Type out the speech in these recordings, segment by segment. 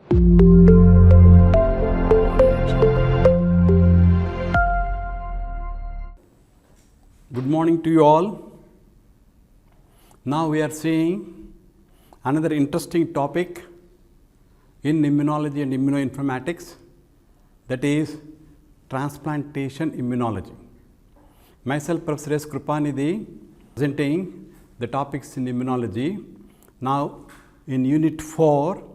Good morning to you all. Now we are seeing another interesting topic in immunology and immunoinformatics, that is transplantation immunology. Myself, Professor S. Krupanidhi, presenting the topics in immunology. Now in Unit 4,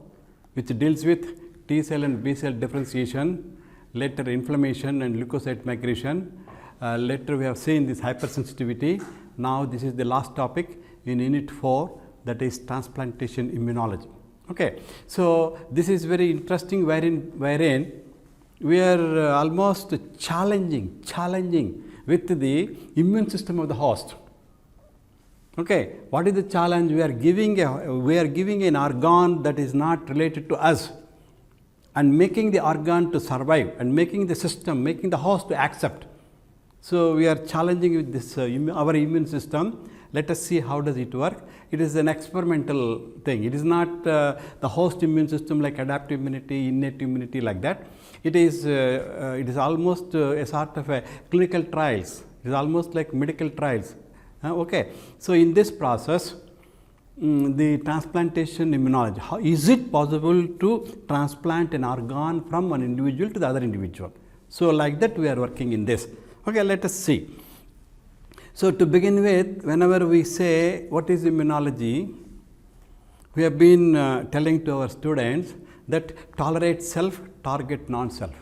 which deals with T cell and B cell differentiation, later inflammation and leukocyte migration. Later we have seen this hypersensitivity. Now this is the last topic in Unit 4, that is transplantation immunology. Okay. So this is very interesting, wherein we are almost challenging with the immune system of the host. Okay. What is the challenge? We are giving an organ that is not related to us, and making the organ to survive, and making the system, making the host to accept. So we are challenging with this our immune system. Let us see how does it work. It is an experimental thing. It is not the host immune system like adaptive immunity, innate immunity, like that. It is almost a sort of a clinical trials. It is almost like medical trials. Okay. So in this process, the transplantation immunology, how is it possible to transplant an organ from one individual to the other individual? So like that we are working in this. Okay, let us see. So to begin with, whenever we say what is immunology, we have been telling to our students that tolerate self, target non-self.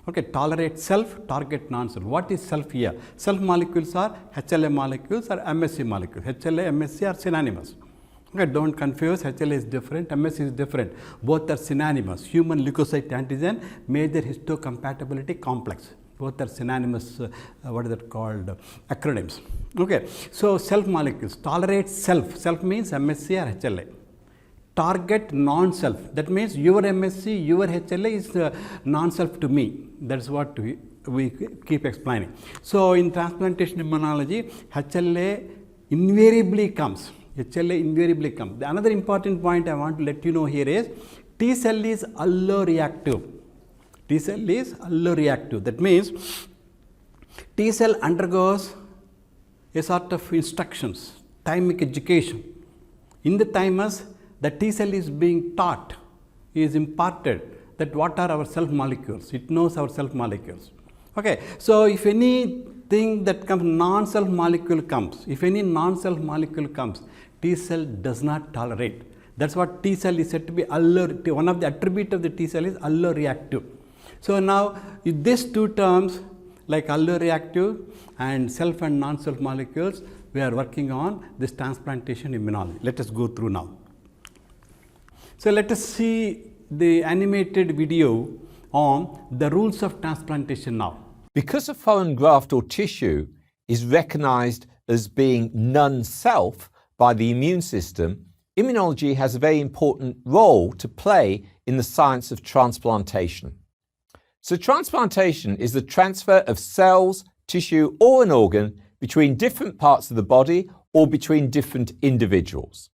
Okay, tolerate self, target non-self. What is self here? Self molecules are HLA molecules or MSC molecules. HLA, MSC are synonymous. Okay, don't confuse. HLA is different, MSC is different. Both are synonymous. Human leukocyte antigen, major histocompatibility complex. Both are synonymous, what is that called, acronyms. Okay. So self molecules, tolerate self. Self means MSC or HLA. Target non-self, that means your MSC, your HLA is non-self to me. That's what we keep explaining. So in transplantation immunology, HLA invariably comes. HLA invariably comes. The another important point I want to let you know here is T cell is alloreactive. T cell is alloreactive. That means T cell undergoes a sort of instructions, thymic education. In the thymus, the T cell is being taught, is imparted that what are our self molecules. It knows our self molecules. Okay. So if anything that comes, non-self molecule comes, if any non-self molecule comes, T cell does not tolerate. That's what T cell is said to be one of the attributes of the T cell is alloreactive. So now with these two terms like alloreactive and self and non-self molecules, we are working on this transplantation immunology. Let us go through now. So let us see the animated video on the rules of transplantation now. Because a foreign graft or tissue is recognized as being non-self by the immune system, immunology has a very important role to play in the science of transplantation. So transplantation is the transfer of cells, tissue or an organ between different parts of the body or between different individuals.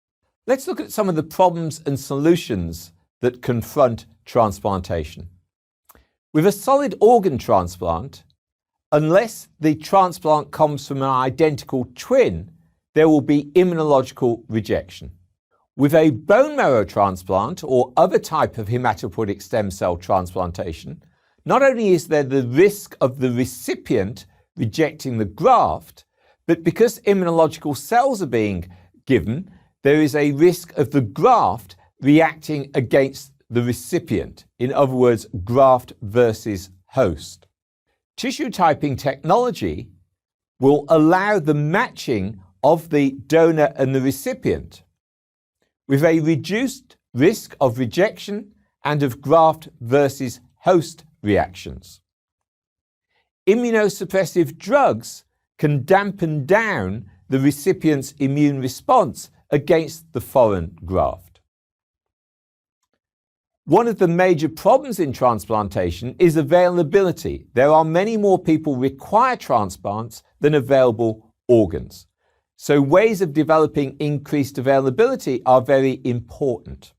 Let's look at some of the problems and solutions that confront transplantation. With a solid organ transplant, unless the transplant comes from an identical twin, there will be immunological rejection. With a bone marrow transplant or other type of hematopoietic stem cell transplantation, not only is there the risk of the recipient rejecting the graft, but because immunological cells are being given, there is a risk of the graft reacting against the recipient. In other words, graft versus host. Tissue typing technology will allow the matching of the donor and the recipient with a reduced risk of rejection and of graft versus host reactions. Immunosuppressive drugs can dampen down the recipient's immune response against the foreign graft. One of the major problems in transplantation is availability. There are many more people require transplants than available organs. So ways of developing increased availability are very important.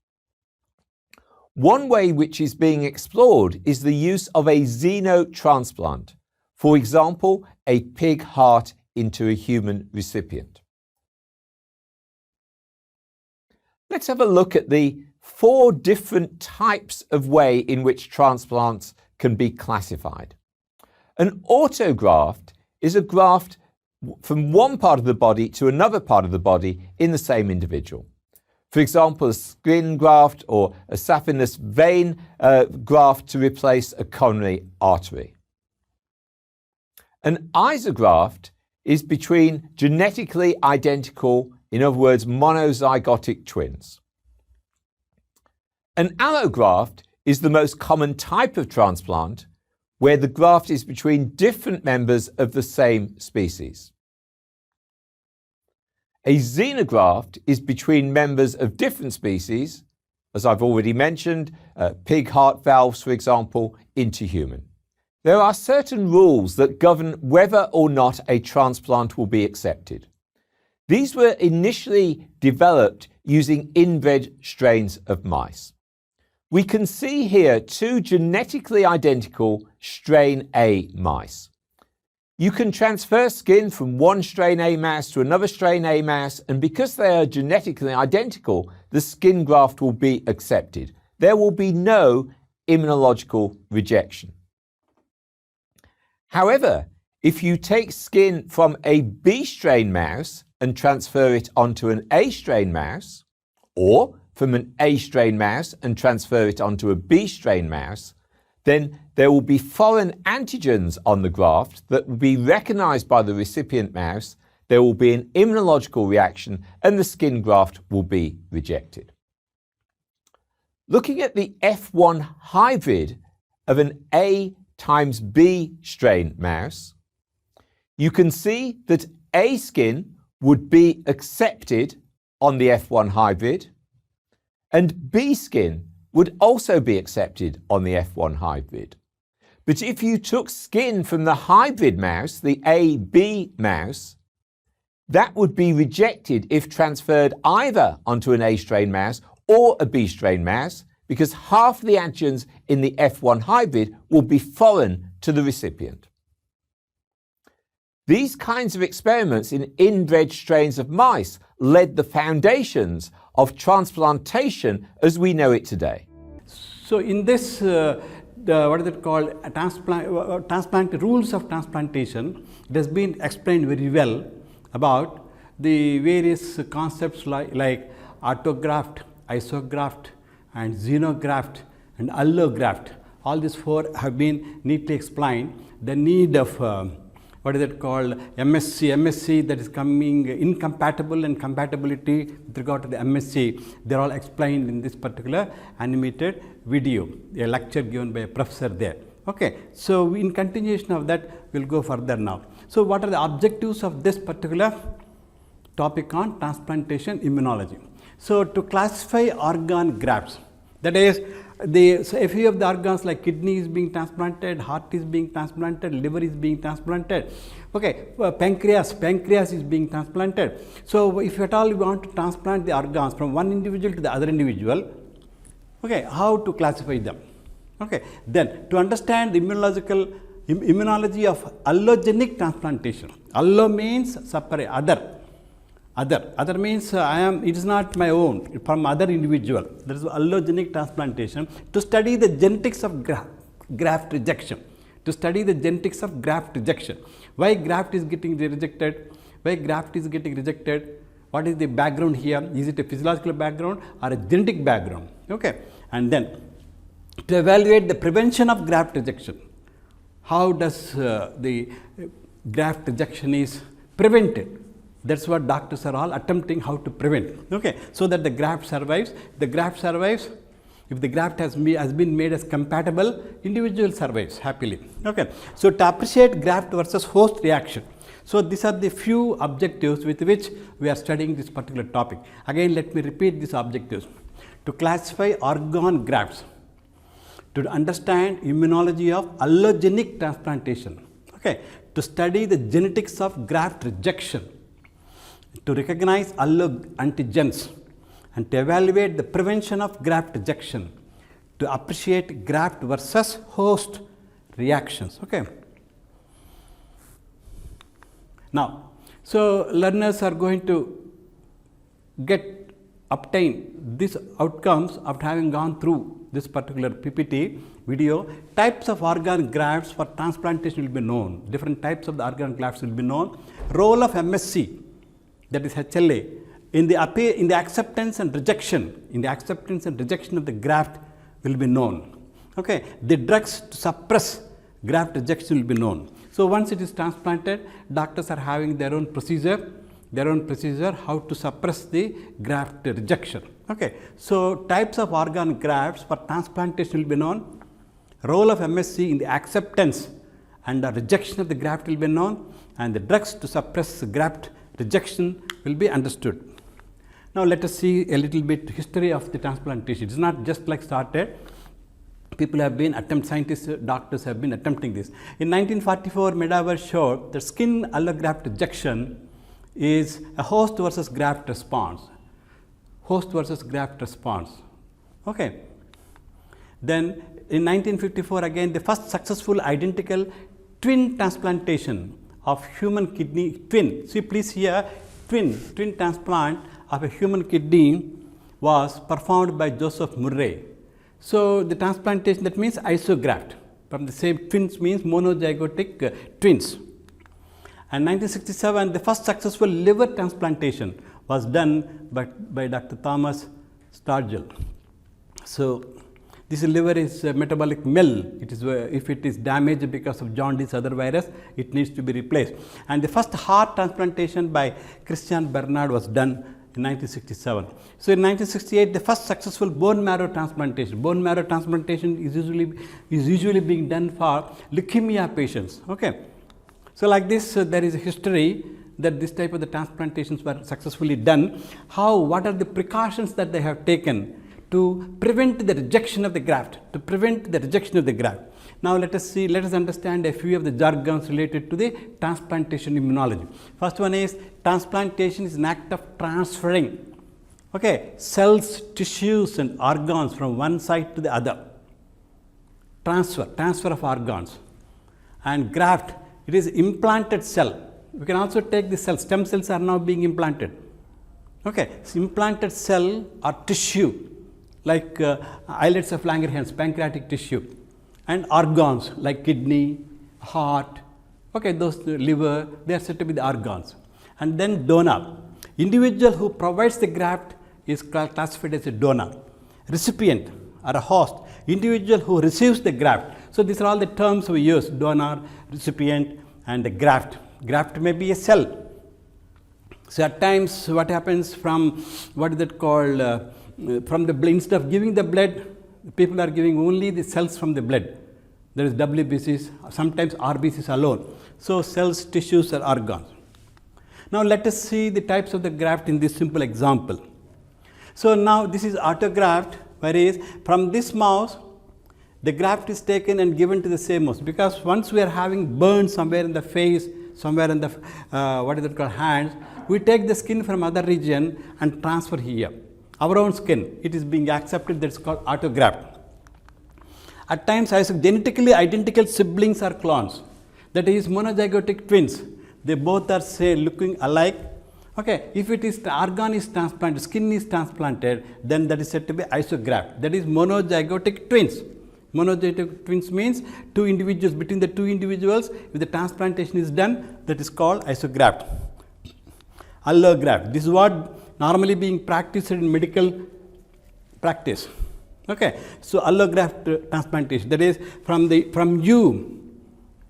One way which is being explored is the use of a xenotransplant, for example, a pig heart into a human recipient. Let's have a look at the 4 different types of way in which transplants can be classified. An autograft is a graft from one part of the body to another part of the body in the same individual. For example, a skin graft or a saphenous vein graft to replace a coronary artery. An isograft is between genetically identical, in other words, monozygotic twins. An allograft is the most common type of transplant, where the graft is between different members of the same species. A xenograft is between members of different species, as I've already mentioned, pig heart valves, for example, into human. There are certain rules that govern whether or not a transplant will be accepted. These were initially developed using inbred strains of mice. We can see here 2 genetically identical strain A mice. You can transfer skin from one strain A mouse to another strain A mouse, and because they are genetically identical, the skin graft will be accepted. There will be no immunological rejection. However, if you take skin from a B strain mouse and transfer it onto an A strain mouse, or from an A strain mouse and transfer it onto a B strain mouse, then there will be foreign antigens on the graft that will be recognized by the recipient mouse, there will be an immunological reaction, and the skin graft will be rejected. Looking at the F1 hybrid of an A times B strain mouse, you can see that A skin would be accepted on the F1 hybrid, and B skin would also be accepted on the F1 hybrid. But if you took skin from the hybrid mouse, the AB mouse, that would be rejected if transferred either onto an A strain mouse or a B strain mouse, because half the antigens in the F1 hybrid will be foreign to the recipient. These kinds of experiments in inbred strains of mice laid the foundations of transplantation as we know it today. So in this, what is it called, transplant rules of transplantation, it has been explained very well about the various concepts like autograft, isograft, and xenograft and allograft. All these 4 have been neatly explained. The need of what is it called, MSc that is coming, incompatible and compatibility with regard to the MSc, they are all explained in this particular animated video, a lecture given by a professor there. Okay, so in continuation of that, we will go further now. So what are the objectives of this particular topic on transplantation immunology? So to classify organ grafts, that is, so a few of the organs like kidney is being transplanted, heart is being transplanted, liver is being transplanted, okay, pancreas is being transplanted. So if at all you want to transplant the organs from one individual to the other individual, okay, how to classify them? Okay, then to understand the immunology of allogenic transplantation. Allo means separate, other means it is not my own, from other individual. That is allogenic transplantation, to study the genetics of graft rejection. To study the genetics of graft rejection. Why graft is getting rejected? Why graft is getting rejected? What is the background here? Is it a physiological background or a genetic background? Okay, and then to evaluate the prevention of graft rejection. How does the graft rejection is prevented? That's what doctors are all attempting how to prevent, okay, so that the graft survives. The graft survives. If the graft has been made as compatible, individual survives happily. Okay, so to appreciate graft versus host reaction. So these are the few objectives with which we are studying this particular topic. Again, let me repeat these objectives. To classify organ grafts, to understand immunology of allogenic transplantation, okay, to study the genetics of graft rejection, to recognize allo antigens, and to evaluate the prevention of graft rejection, to appreciate graft versus host reactions. Okay. Now, so learners are going to obtain these outcomes after having gone through this particular PPT video. Types of organ grafts for transplantation will be known. Different types of the organ grafts will be known. Role of MSC, that is HLA, in the acceptance and rejection, of the graft will be known. Okay. The drugs to suppress graft rejection will be known. So once it is transplanted, doctors are having their own procedure how to suppress the graft rejection. Okay. So types of organ grafts for transplantation will be known. Role of MSC in the acceptance and the rejection of the graft will be known, and the drugs to suppress graft rejection will be understood. Now let us see a little bit history of the transplantation. It is not just like started. People have been scientists, doctors have been attempting this. In 1944, Medaver showed that skin allograft rejection is a host versus graft response. Okay. Then in 1954 again, the first successful identical twin transplantation of human kidney twin. See, please here, twin transplant of a human kidney was performed by Joseph Murray. So the transplantation, that means isograft from the same twins, means monozygotic twins. And 1967, the first successful liver transplantation was done by Dr. Thomas Stargell. So this liver is a metabolic mill. It is if it is damaged because of jaundice, other virus, it needs to be replaced. And the first heart transplantation by Christian Bernard was done in 1967. So in 1968, the first successful bone marrow transplantation. Bone marrow transplantation is usually being done for leukemia patients. Okay. So like this, there is a history that this type of the transplantations were successfully done. What are the precautions that they have taken to prevent the rejection of the graft, Now let us understand a few of the jargons related to the transplantation immunology. First one is, transplantation is an act of transferring, okay, cells, tissues and organs from one side to the other. Transfer of organs. And graft, it is implanted cell. We can also take the cells, stem cells are now being implanted. Okay, so implanted cell or tissue like islets of Langerhans, pancreatic tissue, and organs like kidney, heart, okay, those liver, they are said to be the organs. And then donor. Individual who provides the graft is classified as a donor. Recipient or a host, individual who receives the graft. So these are all the terms we use: donor, recipient, and the graft. Graft may be a cell. So at times what happens from, what is that called, from the blood, instead of giving the blood, people are giving only the cells from the blood. There is WBCs, sometimes RBCs alone. So cells, tissues, or organs. Now let us see the types of the graft in this simple example. So now this is autograft, whereas from this mouse, the graft is taken and given to the same mouse, because once we are having burns somewhere in the face, somewhere in the hands, we take the skin from other region and transfer here. Our own skin, it is being accepted, that is called autograft. At times, genetically identical siblings are clones, that is monozygotic twins. They both are, say, looking alike. Okay, if it is the organ is transplanted, skin is transplanted, then that is said to be isograft. That is monozygotic twins. Monozygotic twins means two individuals, between the two individuals, if the transplantation is done, that is called isograft. Allograft, this is what normally being practiced in medical practice. Okay, so allograft transplantation, that is from you,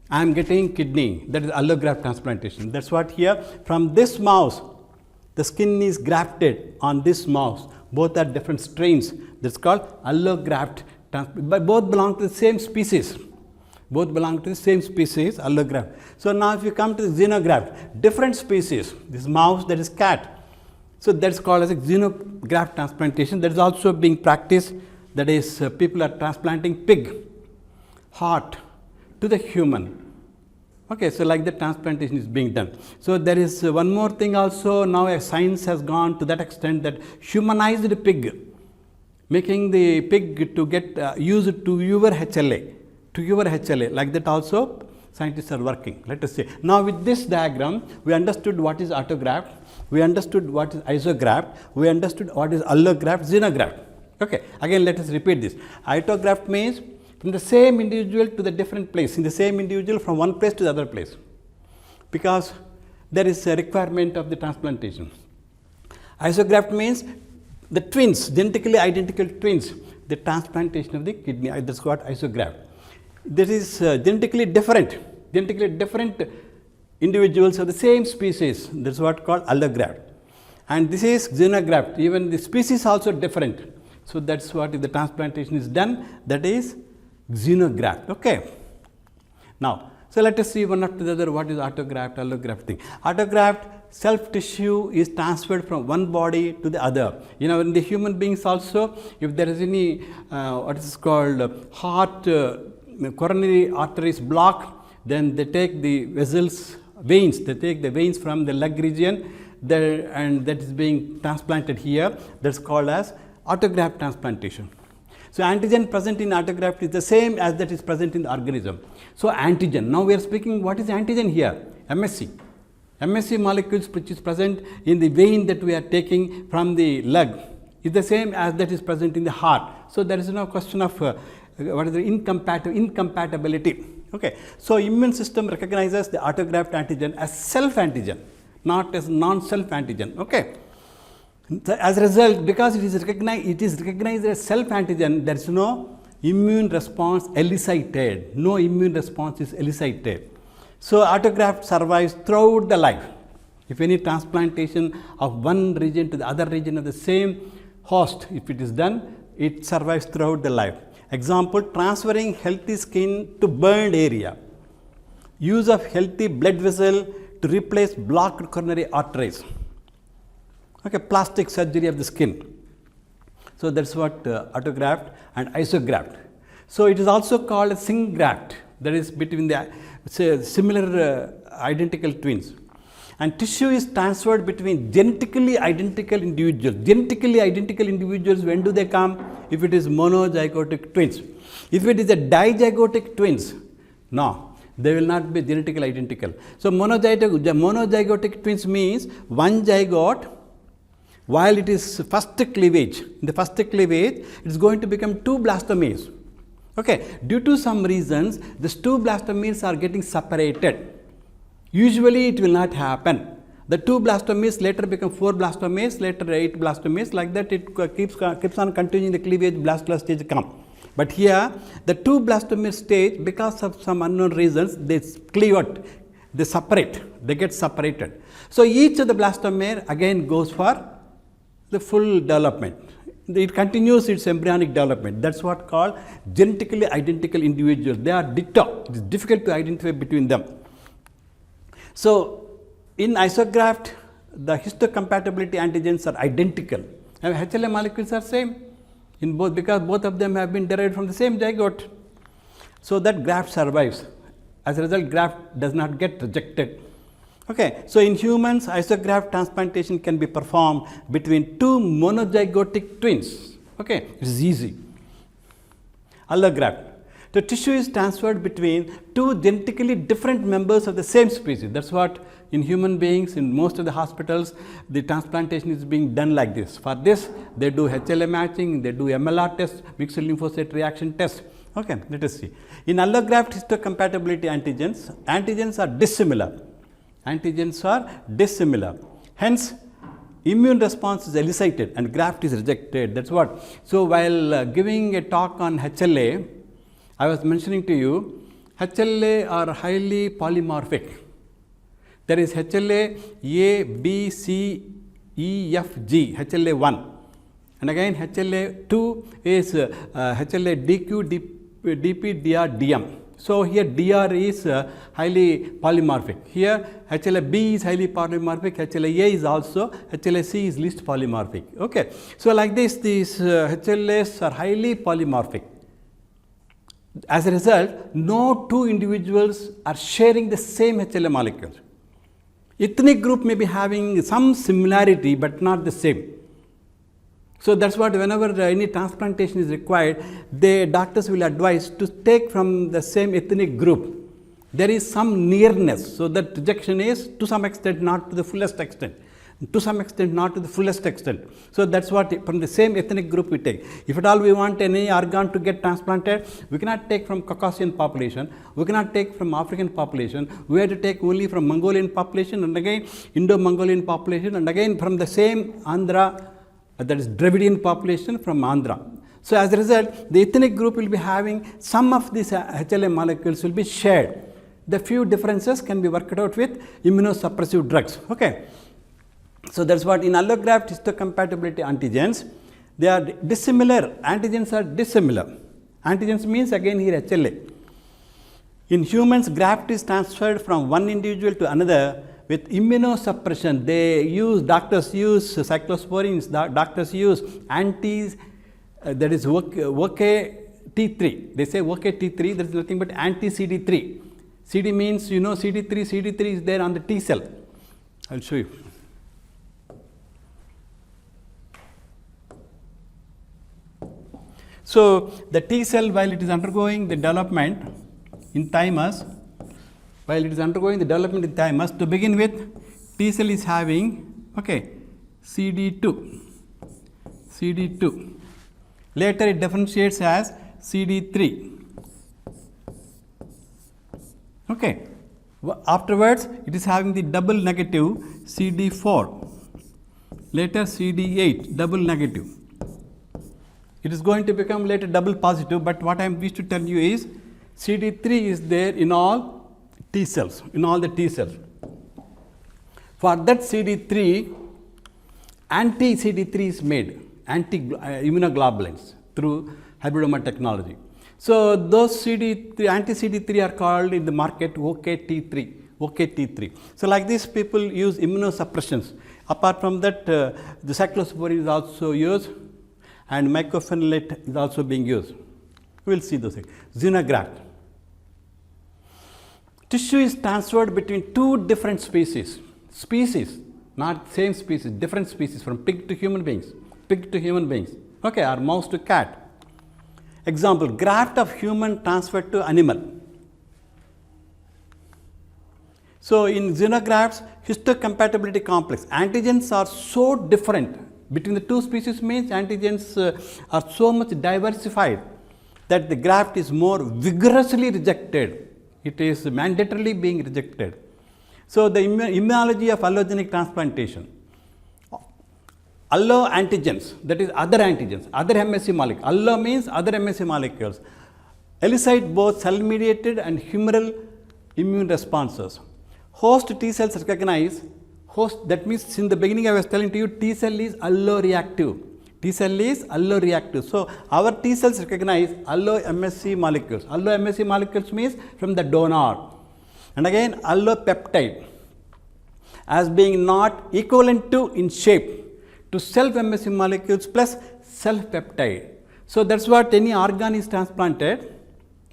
I am getting kidney, that is allograft transplantation. That's what here, from this mouse, the skin is grafted on this mouse. Both are different strains. That's called allograft. But both belong to the same species. Allograft. So now if you come to the xenograft, different species. This mouse, that is cat. So that's called as a xenograft transplantation. That is also being practiced. That is, people are transplanting pig heart to the human. Okay, so like the transplantation is being done. So there is one more thing also. Now science has gone to that extent that humanized pig making the pig to get used to your HLA, like that also scientists are working. Let us say. Now, with this diagram, we understood what is autograft, we understood what is isograft, we understood what is allograft, xenograft. Okay. Again, let us repeat this. Autograft means from the same individual to the different place, in the same individual from one place to the other place, because there is a requirement of the transplantation. Isograft means the twins, genetically identical twins, the transplantation of the kidney, that is what isograft. This is genetically different individuals of the same species, that is what called allograft. And this is xenograft, even the species also different. So, that is what if the transplantation is done, that is xenograft. Okay. Now, so let us see one after the other what is autograft, allograft thing. Autograft, self tissue is transferred from one body to the other. In the human beings also, if there is any what is called heart, coronary arteries block, then they take the vessels, veins, they take the veins from the leg region there, and that is being transplanted here. That is called as autograft transplantation. So, antigen present in autograft is the same as that is present in the organism. So, antigen, now we are speaking what is antigen here? MSC. MSC molecules which is present in the vein that we are taking from the leg is the same as that is present in the heart. So, there is no question of what is the incompatibility. Okay. So, immune system recognizes the autograft antigen as self antigen, not as non-self antigen. Okay. So, as a result, because it is recognized as self antigen, there is no immune response elicited, no immune response is elicited. So, autograft survives throughout the life. If any transplantation of one region to the other region of the same host, if it is done, it survives throughout the life. Example, transferring healthy skin to burned area, use of healthy blood vessel to replace blocked coronary arteries. Okay, plastic surgery of the skin. So, that is what autograft and isograft. So, it is also called a syngraft, that is between the similar identical twins. And tissue is transferred between genetically identical individuals. Genetically identical individuals, when do they come? If it is monozygotic twins. If it is a dizygotic twins, no, they will not be genetically identical. So, monozygotic twins means one zygote. While it is first cleavage, in the first cleavage, it is going to become two blastomeres. Okay. Due to some reasons, these two blastomeres are getting separated. Usually, it will not happen. The two blastomeres later become 4 blastomeres, later 8 blastomeres, like that it keeps on continuing the cleavage, blastula stage come. But here, the 2 blastomere stage, because of some unknown reasons, they cleave out, they separate, they get separated. So, each of the blastomere again goes for the full development. It continues its embryonic development. That is what called genetically identical individuals. They are ditto. It is difficult to identify between them. So, in isograft, the histocompatibility antigens are identical. And HLA molecules are same in both, because both of them have been derived from the same zygote. So, that graft survives. As a result, graft does not get rejected. Okay. So, in humans, isograft transplantation can be performed between 2 monozygotic twins. Okay. It is easy. Allograft. The tissue is transferred between 2 genetically different members of the same species. That is what in human beings, in most of the hospitals, the transplantation is being done like this. For this, they do HLA matching, they do MLR test, mixed lymphocyte reaction test. Okay. Let us see. In allograft histocompatibility antigens are dissimilar. Antigens are dissimilar. Hence, immune response is elicited and graft is rejected. That is what. So, while giving a talk on HLA, I was mentioning to you, HLA are highly polymorphic. There is HLA A, B, C, E, F, G, HLA 1. And again HLA 2 is HLA DQ, DP, DR, DM. So, here DR is highly polymorphic. Here HLA B is highly polymorphic, HLA A is also, HLA C is least polymorphic. Okay. So, like this, these HLAs are highly polymorphic. As a result, no 2 individuals are sharing the same HLA molecule. Ethnic group may be having some similarity, but not the same. So that's what whenever any transplantation is required, the doctors will advise to take from the same ethnic group. There is some nearness, so that rejection is to some extent, not to the fullest extent. To some extent, not to the fullest extent. So that's what from the same ethnic group we take. If at all we want any organ to get transplanted, we cannot take from Caucasian population, we cannot take from African population, we have to take only from Mongolian population, and again Indo-Mongolian population, and again from the same Andhra, that is Dravidian population from Andhra. So as a result, the ethnic group will be having some of these HLA molecules will be shared. The few differences can be worked out with immunosuppressive drugs. Okay. So that's what in allograft histocompatibility antigens, they are dissimilar. Antigens are dissimilar. Antigens means again here HLA. In humans, graft is transferred from one individual to another with immunosuppression. Doctors use cyclosporins, doctors use antis, that is T3. They say T3, there is nothing but anti-CD3. CD means, you know, CD3 is there on the T cell. I will show you. So the T cell, while it is undergoing the development in thymus, to begin with, T cell is having, okay, CD2. Later it differentiates as CD3. Okay. Afterwards, it is having the double negative CD4. Later CD8, double negative. It is going to become later double positive, but what I am wish to tell you is CD3 is there in all T cells, in all the T cells. For that CD3, anti-CD3 is made, immunoglobulins through hybridoma technology. So those anti-CD3 are called in the market OKT3. So like this, people use immunosuppressions. Apart from that, the cyclosporin is also used, and mycophenolate is also being used. We will see those things. Xenograft. Tissue is transferred between two different species, not same species, different species, from pig to human beings, okay, or mouse to cat. Example, graft of human transferred to animal. So in xenografts, histocompatibility complex, antigens are so different between the two species, means antigens are so much diversified that the graft is more vigorously rejected. It is mandatorily being rejected. So the immunology of allogenic transplantation. Allo antigens, that is other antigens, other MSC molecules. Allo means other MSC molecules. Elicit both cell-mediated and humoral immune responses. Host T cells recognize that means in the beginning I was telling to you T cell is alloreactive. So our T cells recognize allo MSC molecules. Allo MSC molecules means from the donor. And again allopeptide as being not equivalent to in shape to self MSC molecules plus self peptide. So that's what any organ is transplanted.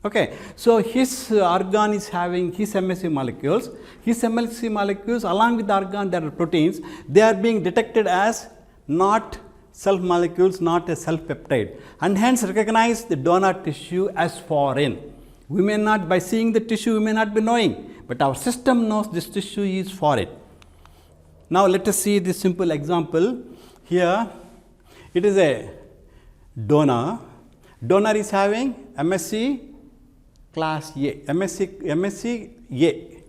Okay, so his organ is having his MSC molecules. His MSC molecules along with the organ, there are proteins. They are being detected as not self molecules, not a self peptide, and hence recognize the donor tissue as foreign. We may not, by seeing the tissue, we may not be knowing, but our system knows this tissue is foreign. Now let us see this simple example. Here it is a donor. Donor is having MSC class A. MSC A.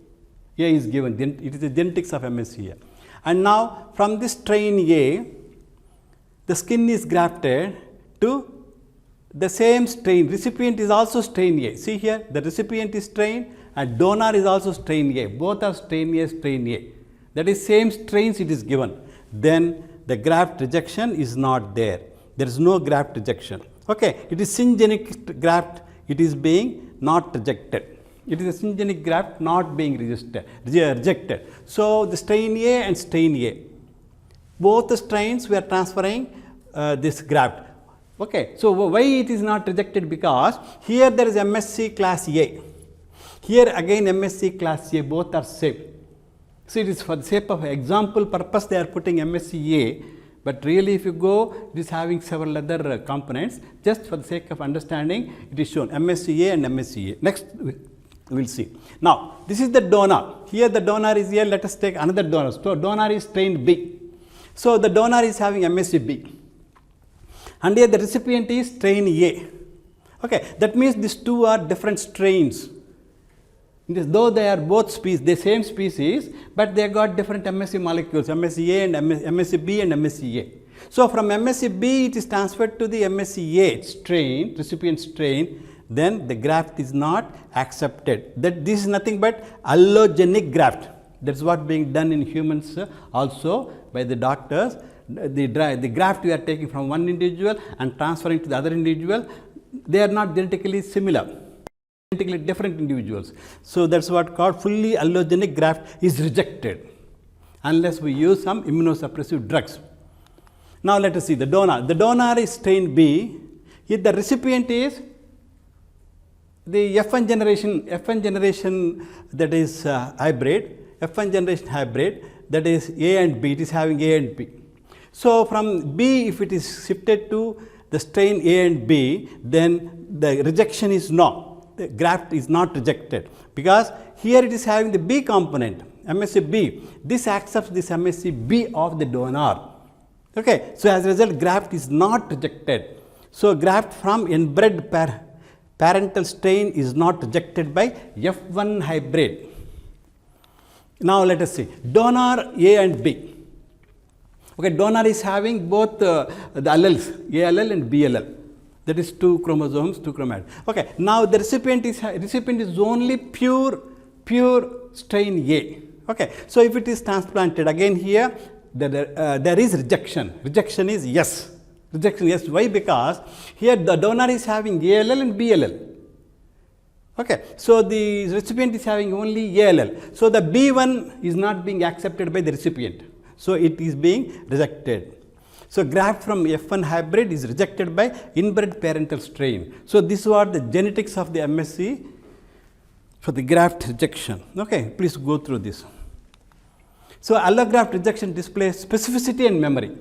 A is given. It is the genetics of MSC A. And now from this strain A, the skin is grafted to the same strain. Recipient is also strain A. See here, the recipient is strain and donor is also strain A. Both are strain A. That is same strains it is given. Then the graft rejection is not there. There is no graft rejection. Okay, it is syngenic graft. It is being not rejected. It is a syngenic graft not being rejected. So the strain A and strain A, both the strains we are transferring this graft. Okay, so why it is not rejected? Because here there is MSC class A. Here again MSC class A, both are same. So it is for the sake of example purpose they are putting MSC A, but really if you go, it is having several other components. Just for the sake of understanding, it is shown MSCA and MSCA. Next we will see. Now, this is the donor. Here the donor is here. Let us take another donor. So, donor is strain B. So, the donor is having MSC B. And here the recipient is strain A. Okay, that means these two are different strains. Though they are both species, the same species, but they got different MSC molecules, MSC A and MSC B and MSC A. So, from MSC B it is transferred to the MSC A strain, recipient strain, then the graft is not accepted. That this is nothing but allogenic graft. That is what being done in humans also by the doctors. The graft we are taking from one individual and transferring to the other individual, they are not genetically similar, genetically different individuals. So, that is what called fully allogenic graft is rejected unless we use some immunosuppressive drugs. Now, let us see the donor. The donor is strain B, if the recipient is the F1 generation that is hybrid, F1 generation hybrid, that is A and B, it is having A and B. So, from B if it is shifted to the strain A and B, then the rejection is no, the graft is not rejected, because here it is having the B component, MSC B, this accepts this MSC B of the donor. Okay. So, as a result graft is not rejected. So, graft from inbred parental strain is not rejected by F1 hybrid. Now, let us see donor A and B. Okay, donor is having both the alleles, A allele and B allele, that is 2 chromosomes, 2 chromatids. Okay, now the recipient is only pure strain A. Okay, so if it is transplanted, again here there is rejection. Rejection is yes. Rejection yes. Why? Because here the donor is having A allele and B allele. Okay, so the recipient is having only A allele. So the B1 is not being accepted by the recipient. So, it is being rejected. So, graft from F1 hybrid is rejected by inbred parental strain. So, these are the genetics of the MSC for the graft rejection. Okay, please go through this. So, allograft rejection displays specificity and memory.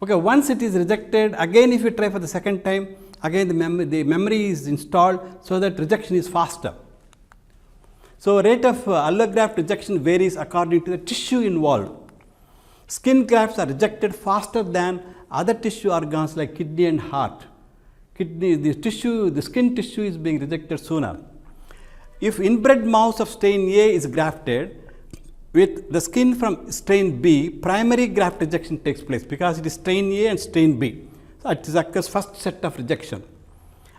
Okay, once it is rejected, again if you try for the second time, again the memory is installed, so that rejection is faster. So, rate of allograft rejection varies according to the tissue involved. Skin grafts are rejected faster than other tissue organs like kidney and heart. The skin tissue is being rejected sooner. If inbred mouse of strain A is grafted with the skin from strain B, primary graft rejection takes place, because it is strain A and strain B. So, it occurs first set of rejection.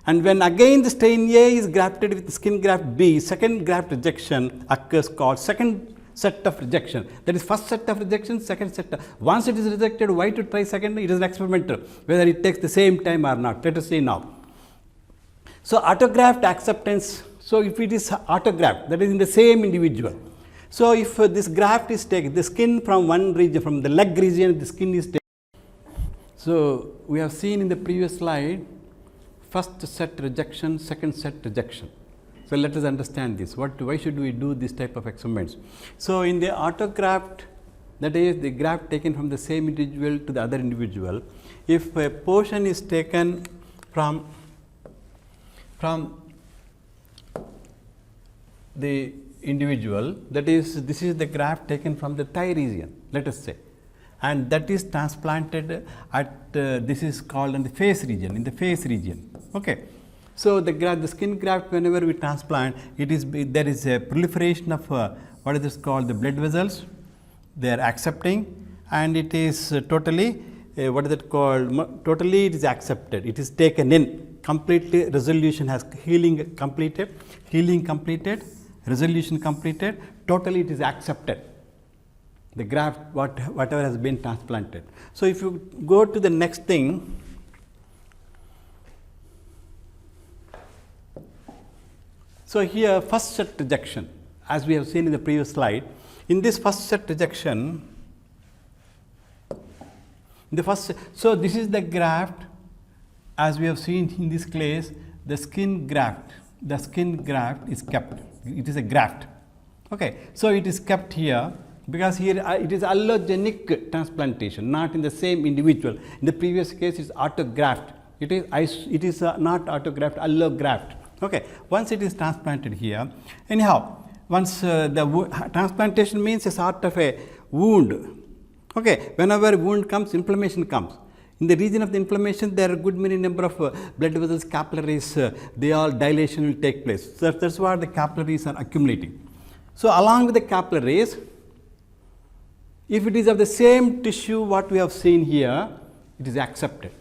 And when again the strain A is grafted with the skin graft B, second graft rejection occurs, called second set of rejection. That is first set of rejection, second set of, once it is rejected, why to try second? It is an experimental, whether it takes the same time or not. Let us see now. So, autograft acceptance. So, if it is autograft, that is in the same individual. So, if this graft is taken, the skin from one region, from the leg region, the skin is taken. So, we have seen in the previous slide, first set rejection, second set rejection. So, let us understand this. Why should we do this type of experiments? So, in the autograft, that is the graft taken from the same individual to the other individual, if a portion is taken from the individual, that is, this is the graft taken from the thigh region, let us say, and that is transplanted at this is called in the face region, Okay. So, the skin graft, whenever we transplant, there is a proliferation of what is this called the blood vessels, they are accepting, and it is totally what is it called, totally it is accepted, it is taken in completely, resolution has healing completed, resolution completed, totally it is accepted, the graft whatever has been transplanted. So, if you go to the next thing, so here first set rejection, as we have seen in the previous slide, in this first set rejection, so this is the graft, as we have seen in this case, the skin graft is kept, it is a graft. Okay. So, it is kept here, because here it is allogenic transplantation, not in the same individual. In the previous case, it's autograft. It is not autograft, allograft. Okay, once it is transplanted here, anyhow, once transplantation means a sort of a wound. Okay, whenever wound comes, inflammation comes. In the region of the inflammation, there are good many number of blood vessels, capillaries, they all dilation will take place. So that's why the capillaries are accumulating. So along with the capillaries, if it is of the same tissue what we have seen here, it is accepted.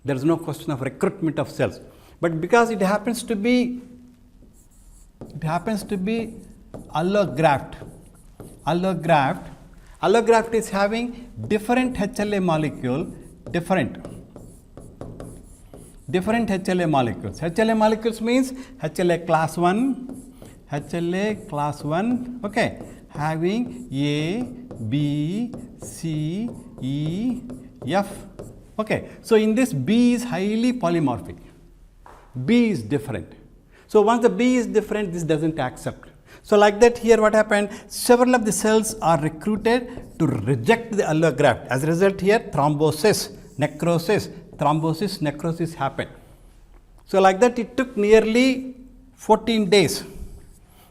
There is no question of recruitment of cells. But because it happens to be allograft. Allograft is having different HLA molecule, different HLA molecules. HLA molecules means HLA class 1, okay, having A, B, C, E, F. Okay, so in this B is highly polymorphic. B is different. So once the B is different, this doesn't accept. So like that here what happened, several of the cells are recruited to reject the allograft. As a result here, thrombosis, necrosis happened. So like that it took nearly 14 days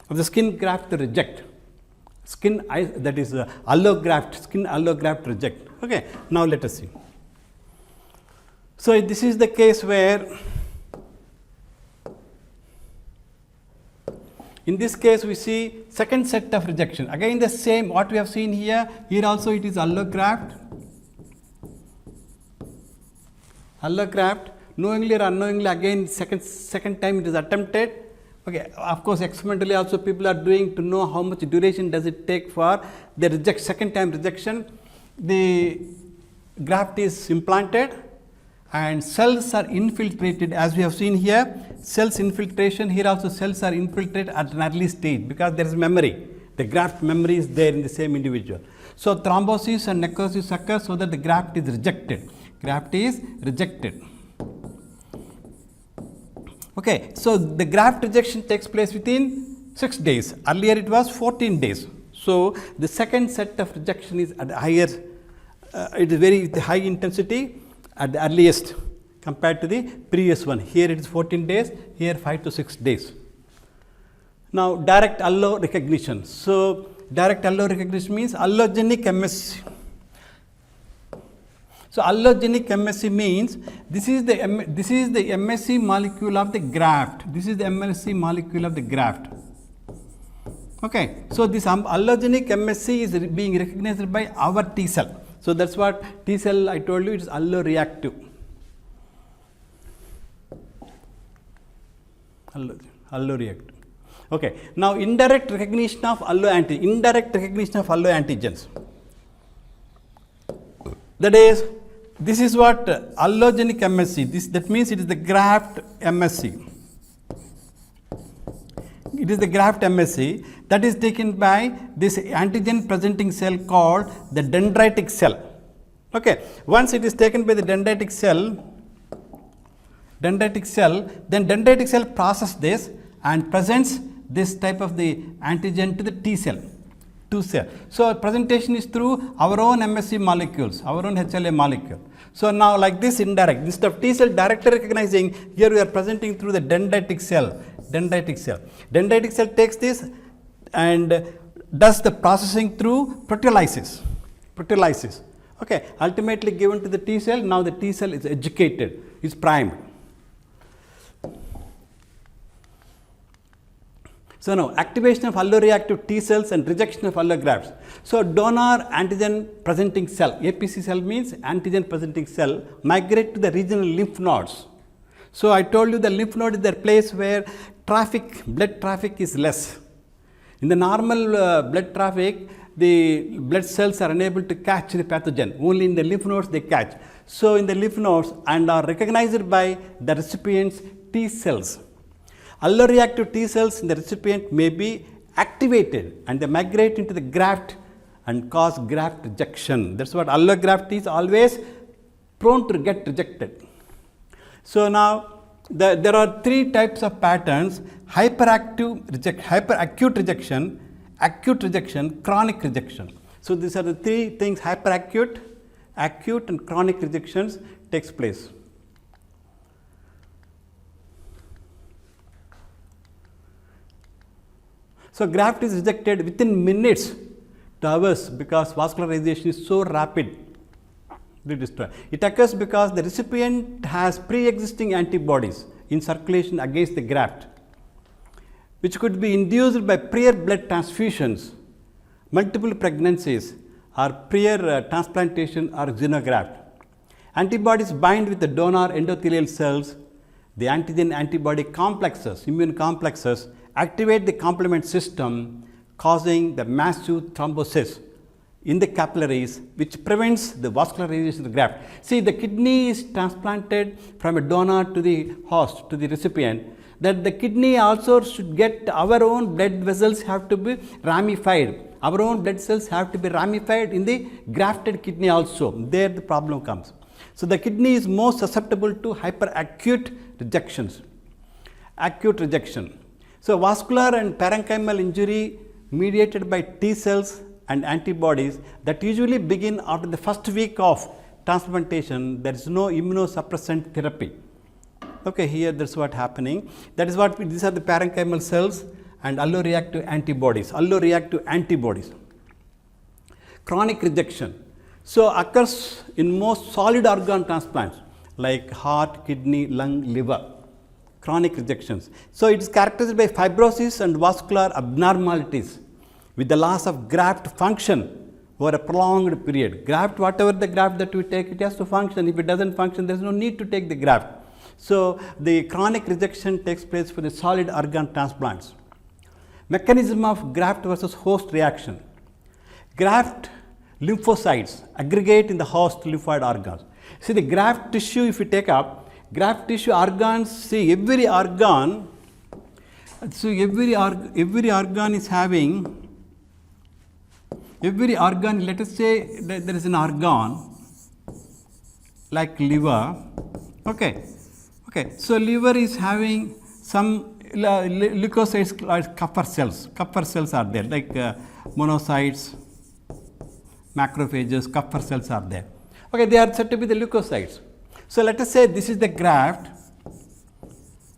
of the skin graft to reject. Skin allograft reject. Okay, now let us see. So this is the case where, in this case we see second set of rejection. Again the same what we have seen here. Here also it is allograft. Knowingly or unknowingly, again second time it is attempted. Okay, of course experimentally also people are doing to know how much duration does it take for the second time rejection. The graft is implanted and cells are infiltrated, as we have seen here. Cells infiltration, here also cells are infiltrated at an early stage because there is memory. The graft memory is there in the same individual. So thrombosis and necrosis occurs so that the graft is rejected. Okay, so the graft rejection takes place within 6 days. Earlier it was 14 days. So the second set of rejection is at higher, it is very high intensity at the earliest compared to the previous one. Here it is 14 days, here 5 to 6 days. Now direct allo recognition. So direct allo recognition means allogenic MSC. So allogenic MSC means this is the MSC molecule of the graft. Okay, so this allogenic MSC is being recognized by our T cell. So that's what T cell, I told you, it is alloreactive. Alloreactive. Okay, now indirect recognition of alloantigens. That is, this is what allogenic MSC, that means it is the graft MSC. It is the graft MSC that is taken by this antigen presenting cell called the dendritic cell. Okay, once it is taken by the dendritic cell, then dendritic cell processes this and presents this type of the antigen to the T cell. So presentation is through our own MSC molecules, our own HLA molecule. So now like this indirect, instead of T cell directly recognizing, here we are presenting through the dendritic cell. Dendritic cell takes this and does the processing through proteolysis. Okay, ultimately given to the T cell. Now the T cell is educated, is primed. So now activation of alloreactive T cells and rejection of allografts. So donor antigen presenting cell, APC cell means antigen presenting cell, migrate to the regional lymph nodes. So I told you the lymph node is the place where blood traffic is less. In the normal blood traffic, the blood cells are unable to catch the pathogen. Only in the lymph nodes they catch. So in the lymph nodes and are recognized by the recipient's T cells. Alloreactive T cells in the recipient may be activated and they migrate into the graft and cause graft rejection. That's what allograft is always prone to get rejected. So now there are 3 types of patterns: hyperacute rejection, acute rejection, chronic rejection. So, these are the three things: hyperacute, acute and chronic rejections takes place. So, graft is rejected within minutes to hours because vascularization is so rapid. It occurs because the recipient has pre-existing antibodies in circulation against the graft, which could be induced by prior blood transfusions, multiple pregnancies, or prior transplantation or xenograft. Antibodies bind with the donor endothelial cells. The antigen antibody complexes, immune complexes, activate the complement system, causing the massive thrombosis in the capillaries, which prevents the vascularization of the graft. See, the kidney is transplanted from a donor to the host, to the recipient, that the kidney also should get our own blood vessels have to be ramified. Our own blood cells have to be ramified in the grafted kidney also. There the problem comes. So, the kidney is most susceptible to hyperacute rejections. Acute rejection. So, vascular and parenchymal injury mediated by T cells and antibodies that usually begin after the first week of transplantation. There is no immunosuppressant therapy. Okay, here that is what happening. That is what these are the parenchymal cells and alloreactive antibodies. Alloreactive antibodies. Chronic rejection. So, occurs in most solid organ transplants like heart, kidney, lung, liver. Chronic rejections. So, it is characterized by fibrosis and vascular abnormalities with the loss of graft function over a prolonged period. Graft, whatever the graft that we take, it has to function. If it does not function, there is no need to take the graft. So, the chronic rejection takes place for the solid organ transplants. Mechanism of graft versus host reaction. Graft lymphocytes aggregate in the host lymphoid organs. See, the graft tissue, if you take up, graft tissue organs, see every organ, so every organ is having, every organ, let us say that there is an organ like liver, okay. So, liver is having some leukocytes like Kupffer cells are there, like monocytes, macrophages, Kupffer cells are there. Okay, they are said to be the leukocytes. So, let us say this is the graft.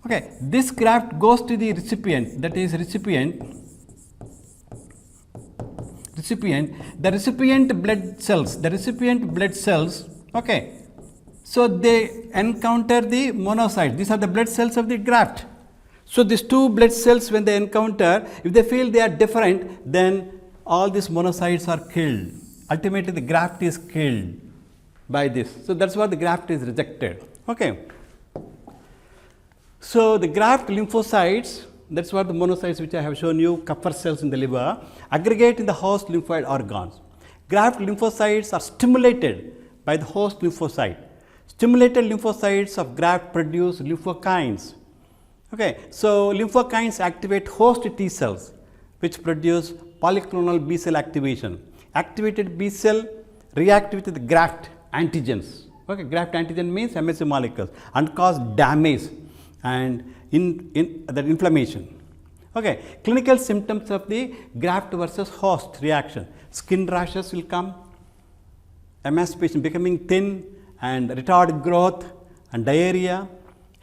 Okay, this graft goes to the recipient, that is recipient. The recipient blood cells, okay. So, they encounter the monocytes. These are the blood cells of the graft. So, these two blood cells, when they encounter, if they feel they are different, then all these monocytes are killed. Ultimately, the graft is killed by this. So, that is why the graft is rejected. Okay. So, the graft lymphocytes, that is what the monocytes which I have shown you, Kupffer cells in the liver, aggregate in the host lymphoid organs. Graft lymphocytes are stimulated by the host lymphocyte. Stimulated lymphocytes of graft produce lymphokines. Okay. So, lymphokines activate host T cells, which produce polyclonal B cell activation. Activated B cell react with the graft antigens. Okay. Graft antigen means MSC molecules and cause damage and in the inflammation. Okay. Clinical symptoms of the graft versus host reaction: skin rashes will come, emancipation, becoming thin and retarded growth and diarrhea,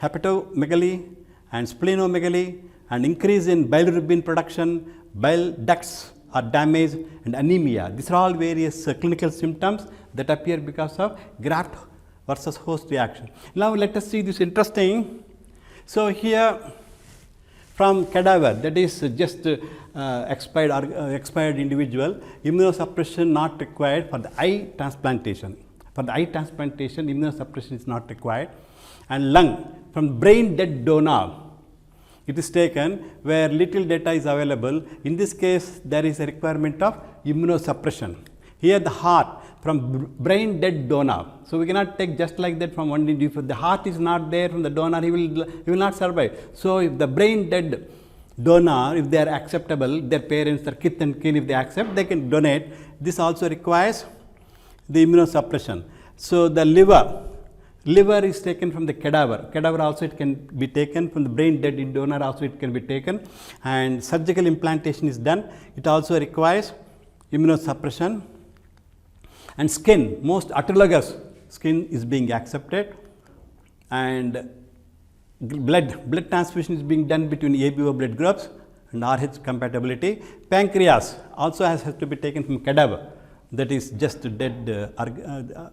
hepatomegaly and splenomegaly, and increase in bilirubin production, bile ducts are damaged, and anemia. These are all various clinical symptoms that appear because of graft versus host reaction. Now, let us see this interesting. So, here from cadaver, that is just expired individual, immunosuppression not required for the eye transplantation. For the eye transplantation, immunosuppression is not required. And lung, from brain dead donor, it is taken where little data is available. In this case, there is a requirement of immunosuppression. Here the heart, from brain dead donor. So, we cannot take just like that from one individual. If the heart is not there from the donor, he will not survive. So, if the brain dead donor, if they are acceptable, their parents, their kith and kin, if they accept, they can donate. This also requires the immunosuppression. So, the liver is taken from the cadaver also it can be taken from the brain dead donor, also it can be taken, and surgical implantation is done. It also requires immunosuppression. And skin, most autologous skin is being accepted, and blood transfusion is being done between ABO blood groups and RH compatibility. Pancreas also has to be taken from cadaver, that is just dead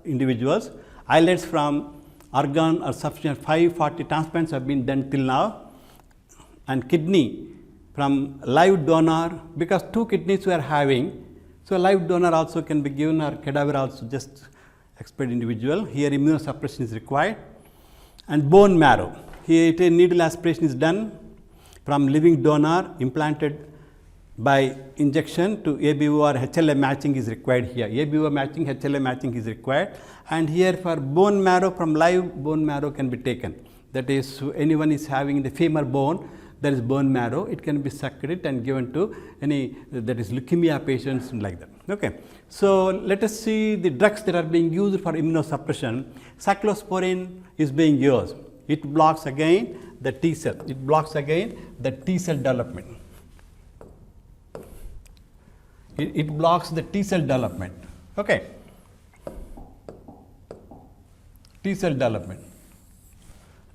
individuals. Islets from organ or sufficient 540 transplants have been done till now, and kidney from live donor, because 2 kidneys we are having, so live donor also can be given, or cadaver also just expired individual. Here immunosuppression is required. And bone marrow, here needle aspiration is done from living donor implanted by injection to ABO or HLA matching is required here. ABO matching, HLA matching is required, and here for bone marrow, from live bone marrow can be taken. That is, anyone is having the femur bone, there is bone marrow, it can be sucked it and given to any, that is leukemia patients like that. Okay. So, let us see the drugs that are being used for immunosuppression. Cyclosporin is being used. It blocks again the T cell, it blocks again the T cell development. It blocks the T cell development. Okay. T cell development.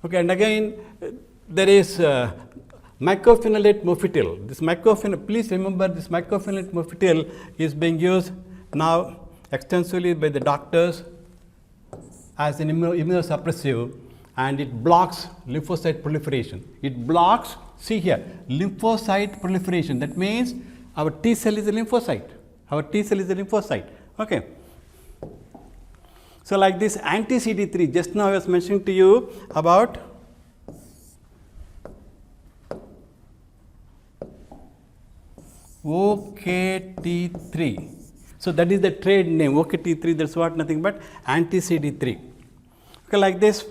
Okay, and again there is mycophenolate mofetil. This mycophenolate, please remember, this mycophenolate mofetil is being used now extensively by the doctors as an immunosuppressive, and it blocks lymphocyte proliferation. It blocks, see here, lymphocyte proliferation. That means our T cell is a lymphocyte. Our T cell is a lymphocyte. Okay. So, like this anti-CD3, just now I was mentioning to you about OKT3. So, that is the trade name, OKT3, that is what, nothing but anti-CD3. Okay, like this,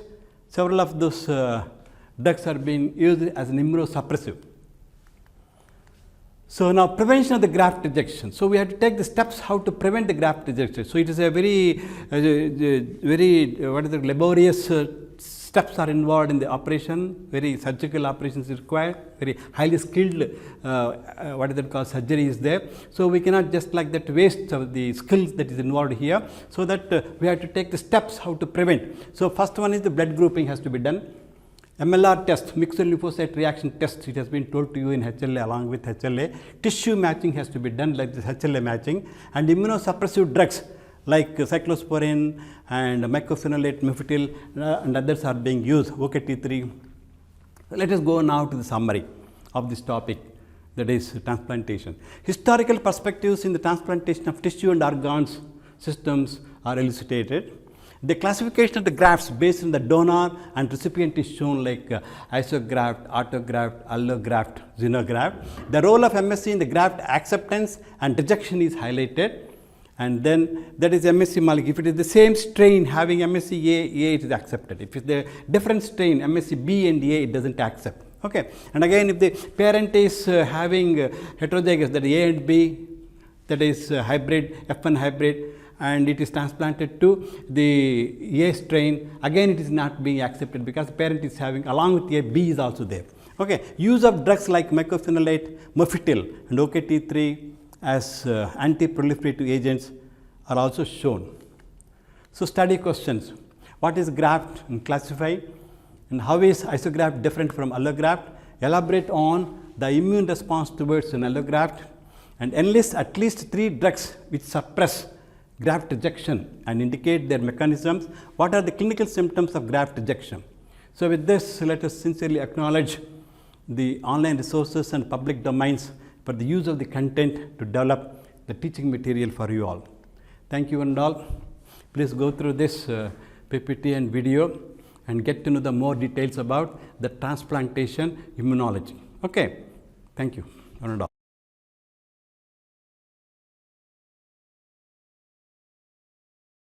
several of those drugs are being used as an immunosuppressive. So, now prevention of the graft rejection. So, we have to take the steps how to prevent the graft rejection. So, it is a very laborious steps are involved in the operation, very surgical operations is required, very highly skilled surgery is there. So, we cannot just like that waste of the skills that is involved here. So, that we have to take the steps how to prevent. So, first one is the blood grouping has to be done. MLR test, mixed lymphocyte reaction test, it has been told to you in HLA along with HLA. Tissue matching has to be done like this HLA matching, and immunosuppressive drugs like cyclosporin and mycophenolate mofetil and others are being used, OKT3. Let us go now to the summary of this topic, that is transplantation. Historical perspectives in the transplantation of tissue and organs systems are elucidated. The classification of the grafts based on the donor and recipient is shown like isograft, autograft, allograft, xenograft. The role of MSC in the graft acceptance and rejection is highlighted, and then that is MSC molecule. If it is the same strain having MSC A, it is accepted. If it is the different strain MSC B and A, it does not accept. Okay. And again, if the parent is having heterozygous, that is A and B, that is hybrid, F1 hybrid, and it is transplanted to the A strain, again it is not being accepted because the parent is having, along with A, B is also there. Okay. Use of drugs like mycophenolate mofetil and OKT3 as anti-proliferative agents are also shown. So, study questions: what is graft and classify, and how is isograft different from allograft? Elaborate on the immune response towards an allograft, and enlist at least 3 drugs which suppress graft rejection and indicate their mechanisms. What are the clinical symptoms of graft rejection? So, with this, let us sincerely acknowledge the online resources and public domains for the use of the content to develop the teaching material for you all. Thank you and all. Please go through this PPT and video and get to know the more details about the transplantation immunology. Okay. Thank you one and all.